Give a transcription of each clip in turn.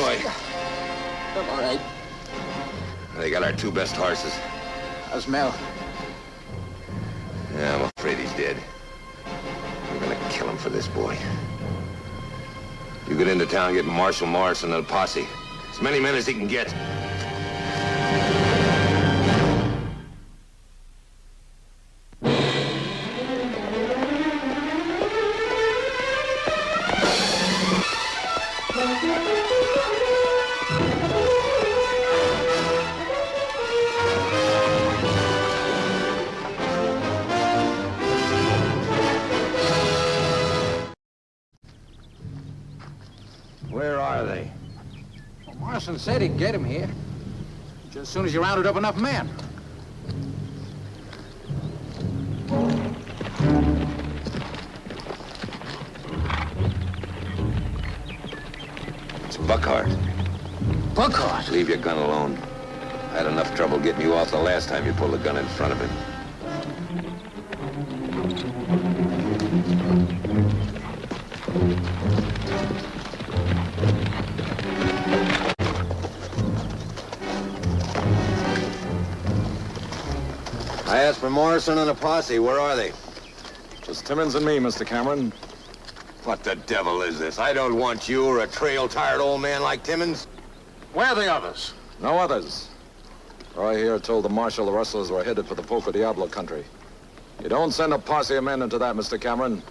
Roy? I'm all right. They got our two best horses. How's Mel? Yeah, I'm afraid he's dead. We're gonna kill him for this, boy. You get into town, get Marshal Morrison and a posse. As many men as he can get. Where are they? Well, Morrison said he'd get him here. Just as soon as you rounded up enough men. It's Buckhart. Buckhart? Leave your gun alone. I had enough trouble getting you off the last time you pulled a gun in front of him. I asked for Morrison and a posse. Where are they? Just Timmins and me, Mr. Cameron. What the devil is this? I don't want you or a trail-tired old man like Timmins. Where are the others? No others. Roy here told the marshal the rustlers were headed for the Poco Diablo country. You don't send a posse of men into that, Mr. Cameron.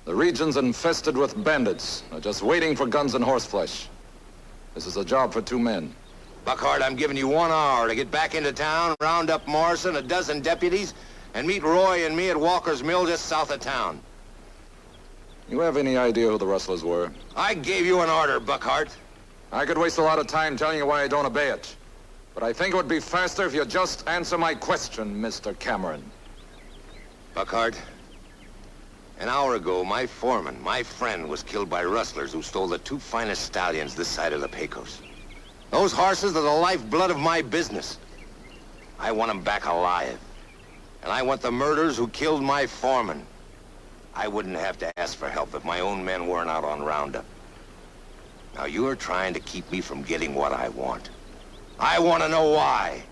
The region's infested with bandits. They're just waiting for guns and horseflesh. This is a job for 2 men. Buckhart, I'm giving you 1 hour to get back into town, round up Morrison, a dozen deputies, and meet Roy and me at Walker's Mill just south of town. You have any idea who the rustlers were? I gave you an order, Buckhart. I could waste a lot of time telling you why I don't obey it. But I think it would be faster if you just answer my question, Mr. Cameron. Buckhart, an hour ago, my foreman, my friend, was killed by rustlers who stole the 2 finest stallions this side of the Pecos. Those horses are the lifeblood of my business. I want them back alive. And I want the murderers who killed my foreman. I wouldn't have to ask for help if my own men weren't out on roundup. Now you're trying to keep me from getting what I want. I want to know why.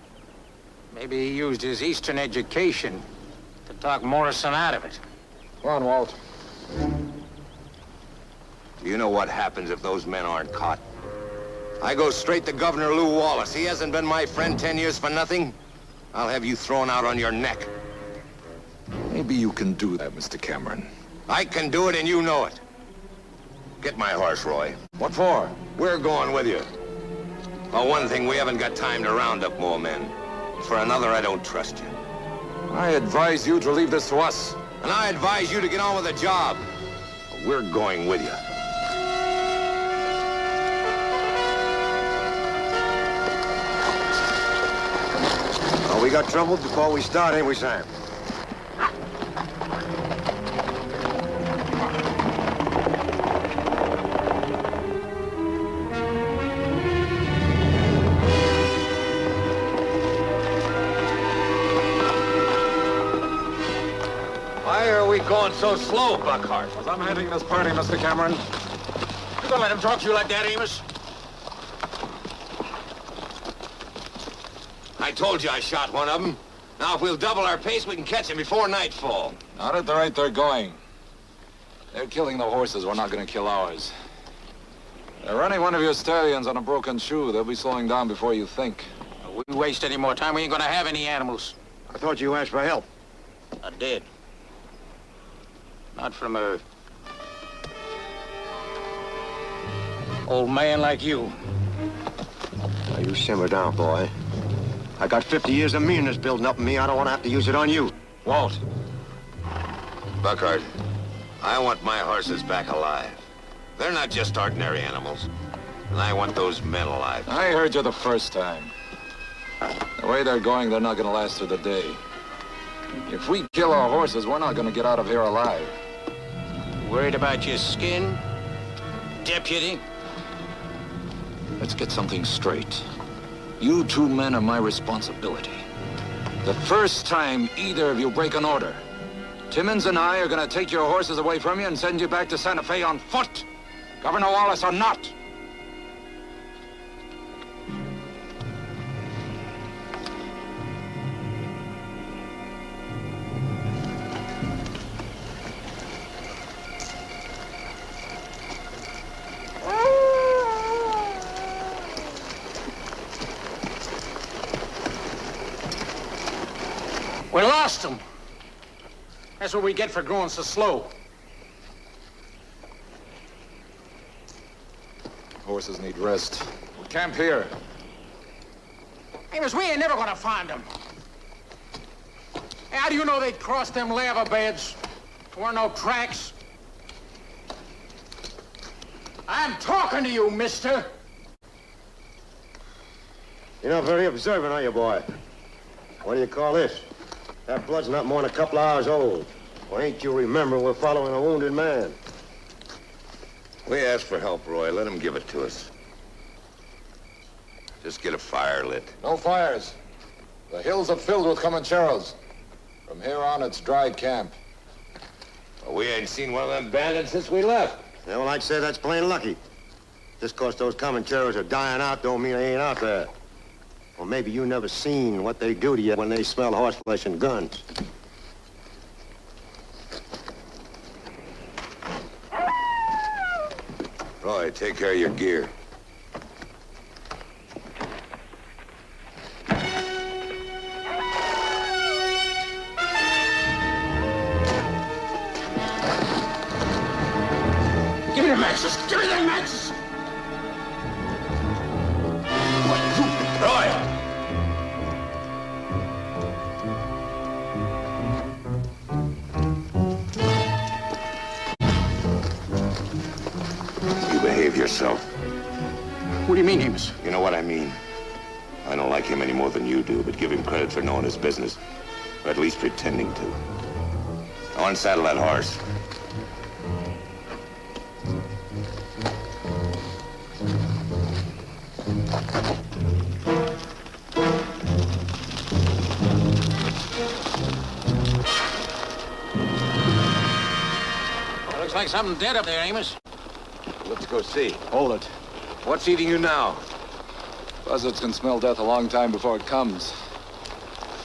Maybe he used his Eastern education to talk Morrison out of it. Come on, Walt. Do you know what happens if those men aren't caught? I go straight to Governor Lew Wallace. He hasn't been my friend 10 years for nothing. I'll have you thrown out on your neck. Maybe you can do that, Mr. Cameron. I can do it, and you know it. Get my horse, Roy. What for? We're going with you. For one thing, we haven't got time to round up more men. For another, I don't trust you. I advise you to leave this to us. And I advise you to get on with the job. We're going with you. Oh, we got trouble before we start, ain't we, Sam? Why are we going so slow, Buckhart? As I'm heading this party, Mr. Cameron. You gonna let him talk to you like that, Amos? I told you I shot one of them. Now, if we'll double our pace, we can catch him before nightfall. Not at the rate they're going. They're killing the horses. We're not going to kill ours. They're running one of your stallions on a broken shoe. They'll be slowing down before you think. If we waste any more time, we ain't gonna have any animals. I thought you asked for help. I did. Not from a old man like you. Now, you simmer down, boy. I got 50 years of meanness building up in me. I don't want to have to use it on you. Walt. Buckhart, I want my horses back alive. They're not just ordinary animals. And I want those men alive. I heard you the first time. The way they're going, they're not going to last through the day. If we kill our horses, we're not going to get out of here alive. Worried about your skin, deputy? Let's get something straight. You 2 men are my responsibility. The first time either of you break an order, Timmins and I are going to take your horses away from you and send you back to Santa Fe on foot, Governor Wallace or not. trust them. That's what we get for growing so slow. Horses need rest. We'll camp here. Amos, we ain't never gonna find them. Hey, how do you know they crossed them lava beds? There were no tracks. I'm talking to you, mister. You're not very observant, are you, boy? What do you call this? That blood's not more than a couple of hours old. Well, ain't you remember we're following a wounded man? We asked for help, Roy. Let him give it to us. Just get a fire lit. No fires. The hills are filled with Comancheros. From here on, it's dry camp. Well, we ain't seen one of them bandits since we left. Yeah, well, I'd say that's plain lucky. Just 'cause those Comancheros are dying out don't mean they ain't out there. Or maybe you never seen what they do to you when they smell horseflesh and guns. Roy, take care of your gear. Give me the matches. Give me the matches. Roy! You behave yourself. What do you mean, Amos? You know what I mean. I don't like him any more than you do, but give him credit for knowing his business. Or at least pretending to. Now unsaddle that horse. Looks like something dead up there, Amos. Let's go see. Hold it. What's eating you now? Buzzards can smell death a long time before it comes.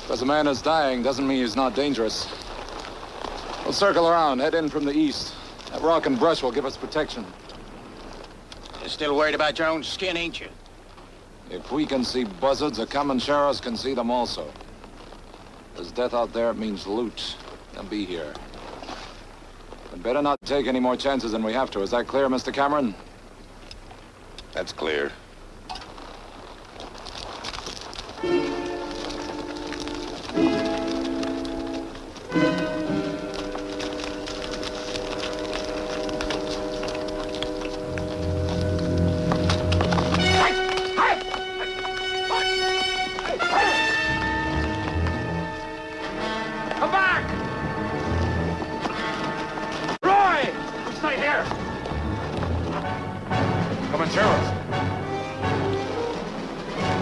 Because a man is dying doesn't mean he's not dangerous. We'll circle around, head in from the east. That rock and brush will give us protection. You're still worried about your own skin, ain't you? If we can see buzzards, the Comancheros can see them also. There's death out there, it means loot. They'll be here. We'd better not take any more chances than we have to. Is that clear, Mr. Cameron? That's clear. Come back! Roy! Stay here! Comancheros!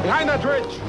Behind that ridge!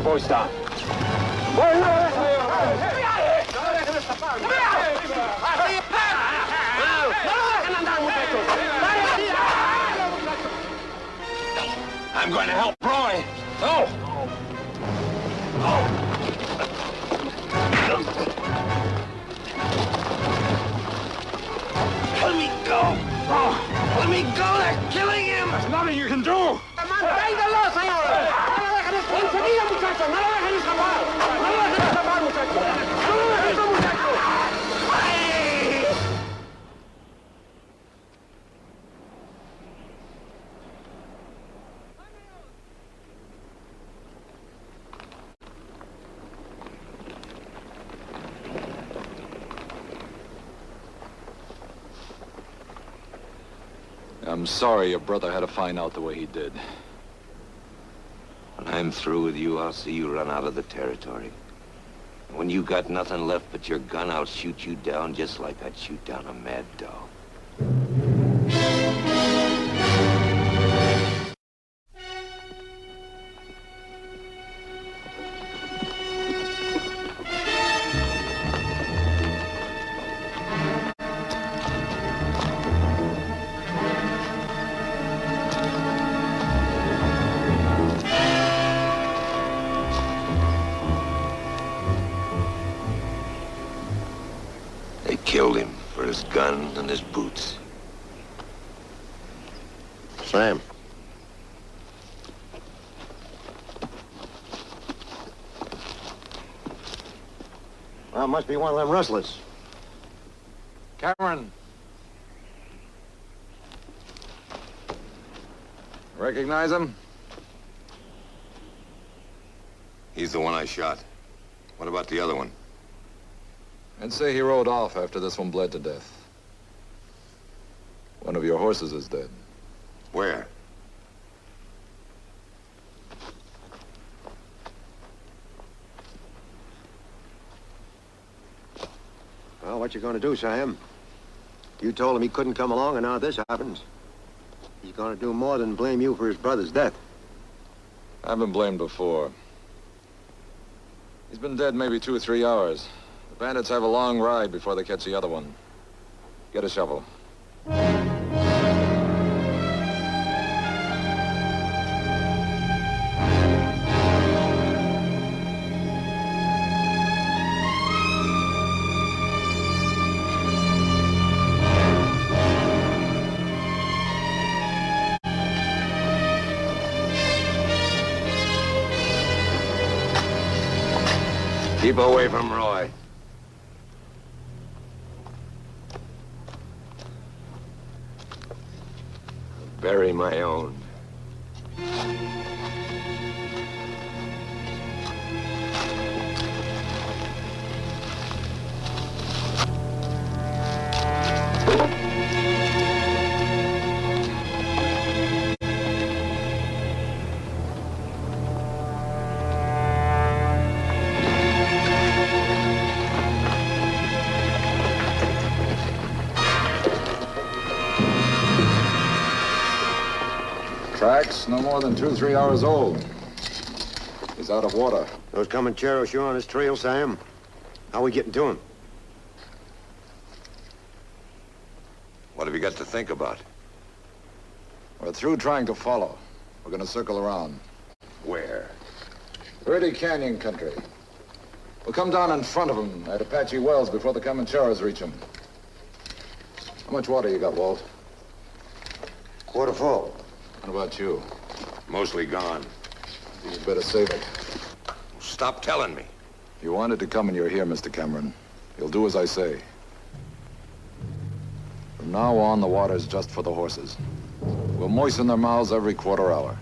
Voice down. I'm going to help Roy. No! Let me go. Let me go. They're killing him. There's nothing you can do! ¡Manténgalo, señores! ¡No lo dejen escapar! ¡Enseguida, muchachos! ¡No lo dejen escapar! ¡No lo dejen escapar, muchachos! ¡No lo dejen, muchachos! I'm sorry your brother had to find out the way he did. When I'm through with you, I'll see you run out of the territory. When you got nothing left but your gun, I'll shoot you down just like I'd shoot down a mad dog. They killed him for his gun and his boots. Sam. Well, it must be one of them rustlers. Cameron. Recognize him? He's the one I shot. What about the other one? I'd say he rode off after this one bled to death. One of your horses is dead. Where? Well, what you gonna do, Sam? You told him he couldn't come along, and now this happens. He's gonna do more than blame you for his brother's death. I've been blamed before. He's been dead maybe 2 or 3 hours. The bandits have a long ride before they catch the other one. Get a shovel. Keep away from Roy. Bury my own. Tracks no more than 2 or 3 hours old. He's out of water. Those Comancheros sure on his trail, Sam. How we getting to him? What have you got to think about? We're through trying to follow. We're gonna circle around. Where? Verde Canyon country. We'll come down in front of them at Apache Wells before the Comancheros reach them. How much water you got, Walt? Quarter full. What about you? Mostly gone. You'd better save it. Stop telling me. You wanted to come and you're here, Mr. Cameron. You'll do as I say. From now on, the water's just for the horses. We'll moisten their mouths every quarter hour.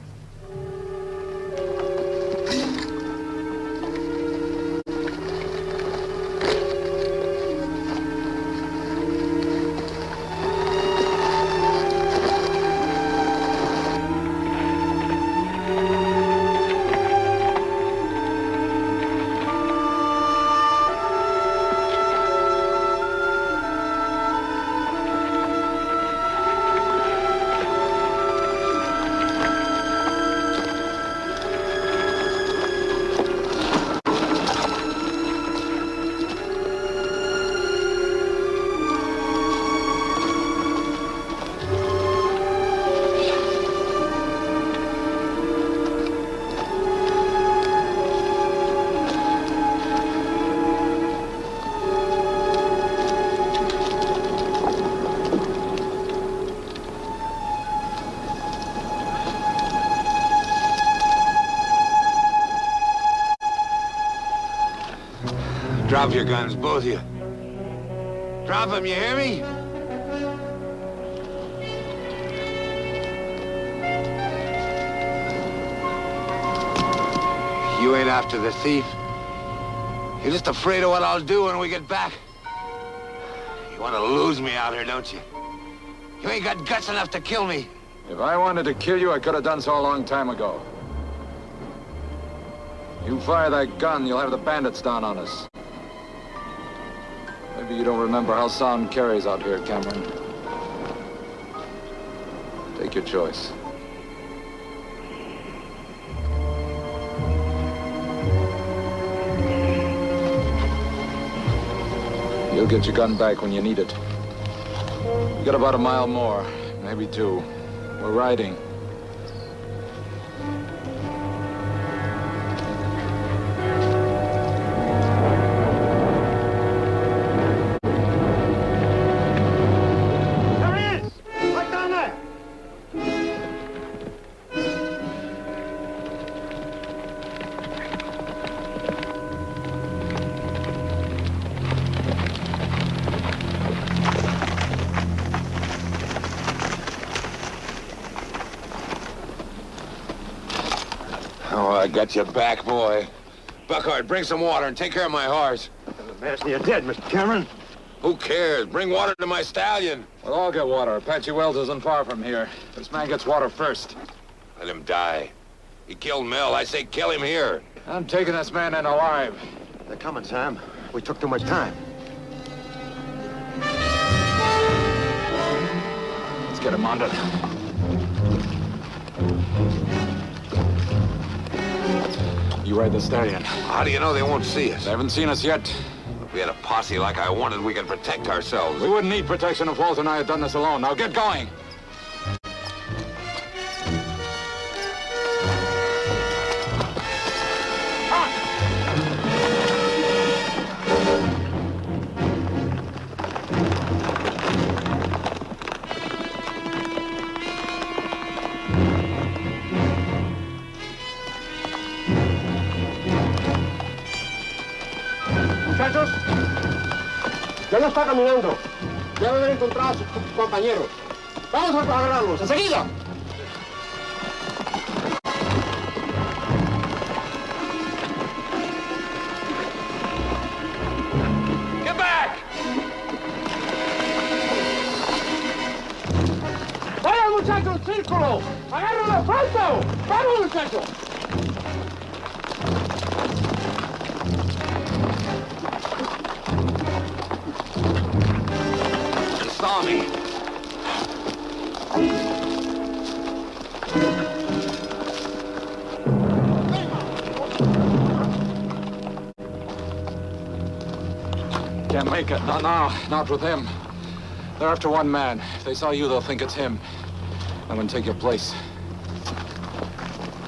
Drop your guns, both of you. Drop them, you hear me? You ain't after the thief. You're just afraid of what I'll do when we get back. You want to lose me out here, don't you? You ain't got guts enough to kill me. If I wanted to kill you, I could have done so a long time ago. You fire that gun, you'll have the bandits down on us. Maybe you don't remember how sound carries out here, Cameron. Take your choice. You'll get your gun back when you need it. We got about a mile more, maybe 2. We're riding. There he is! Right down there! Oh, I got you back, boy. Buckhart, bring some water and take care of my horse. Master, you're dead, Mr. Cameron. Who cares? Bring water to my stallion. We'll all get water. Apache Wells isn't far from here. This man gets water first. Let him die. He killed Mel. I say kill him here. I'm taking this man in alive. They're coming, Sam. We took too much time. Let's get him mounted. You ride the stallion. How do you know they won't see us? They haven't seen us yet. If we had a posse like I wanted, we could protect ourselves. We wouldn't need protection if Walt and I had done this alone. Now get going. Muchachos, ya no está caminando. Debe haber encontrado a sus compañeros. Vamos a agarrarlos, enseguida. Get back! ¡Vayan, muchachos, círculo! ¡Agárrenlo pronto! ¡Vamos, muchachos! They saw me. Can't make it. Not now. Not with him. They're after one man. If they saw you, they'll think it's him. I'm gonna take your place.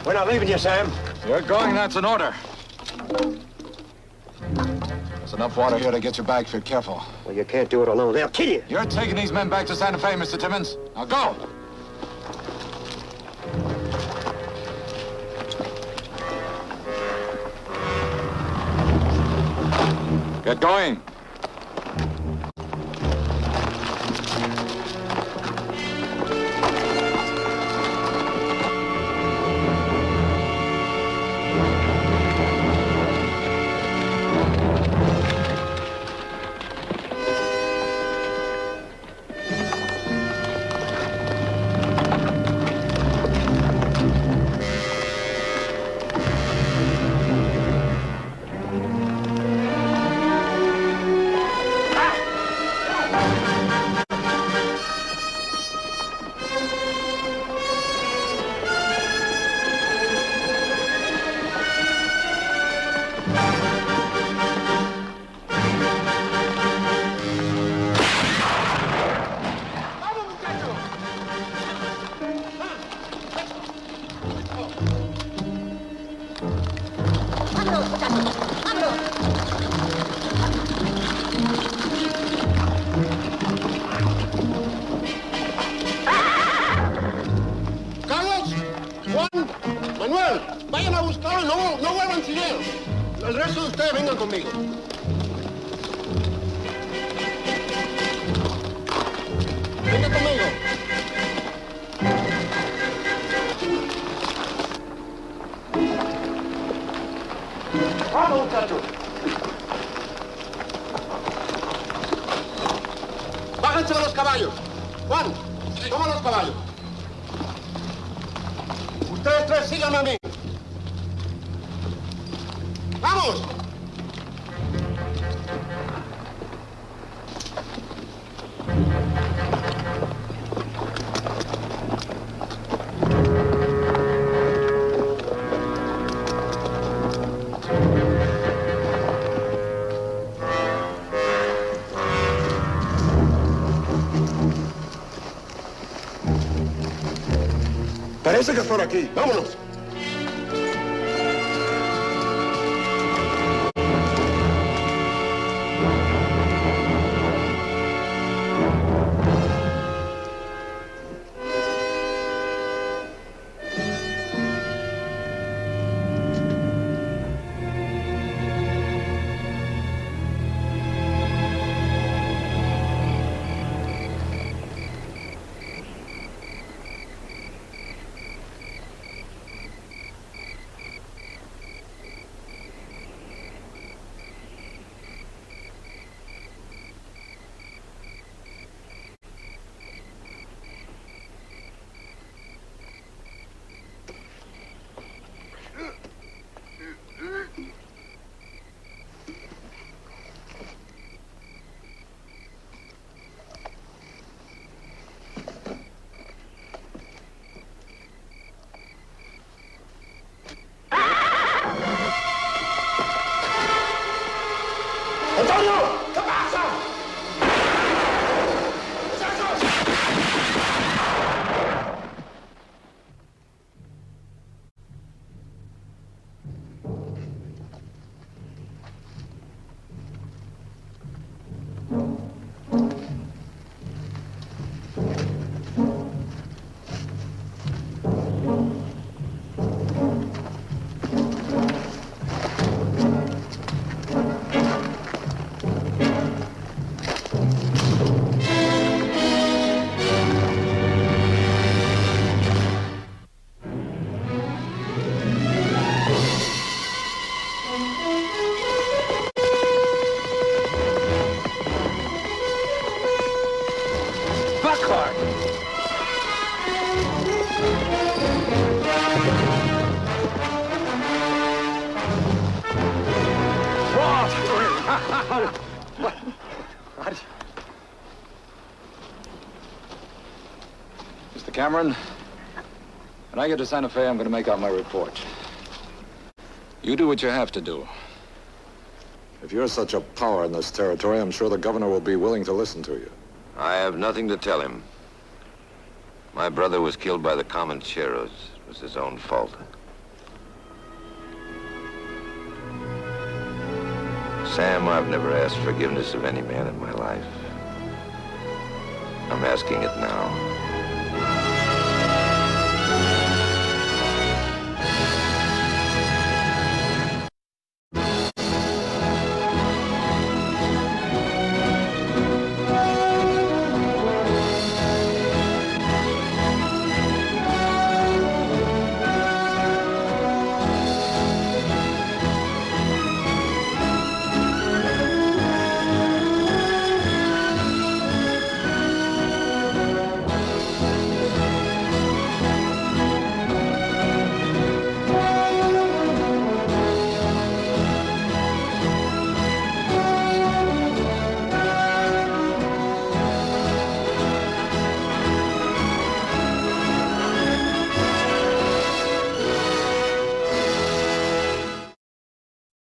We're not leaving you, Sam. You're going, that's an order. There's enough water here to get you back if you're careful. Well, you can't do it alone. They'll kill you. You're taking these men back to Santa Fe, Mr. Timmins. Now go! Get going. Carlos, Juan, Manuel, vayan a buscarlo y no vuelvan sin él. El resto de ustedes vengan conmigo. Vengan conmigo. Vamos, muchachos. Bájense de los caballos. Juan, toma los caballos. Ustedes tres síganme a mí. ¡Vamos! Parece que es por aquí. Vámonos. Buckhart! Mr. Cameron, when I get to Santa Fe, I'm going to make out my report. You do what you have to do. If you're such a power in this territory, I'm sure the governor will be willing to listen to you. I have nothing to tell him. My brother was killed by the Comancheros. It was his own fault. Sam, I've never asked forgiveness of any man in my life. I'm asking it now.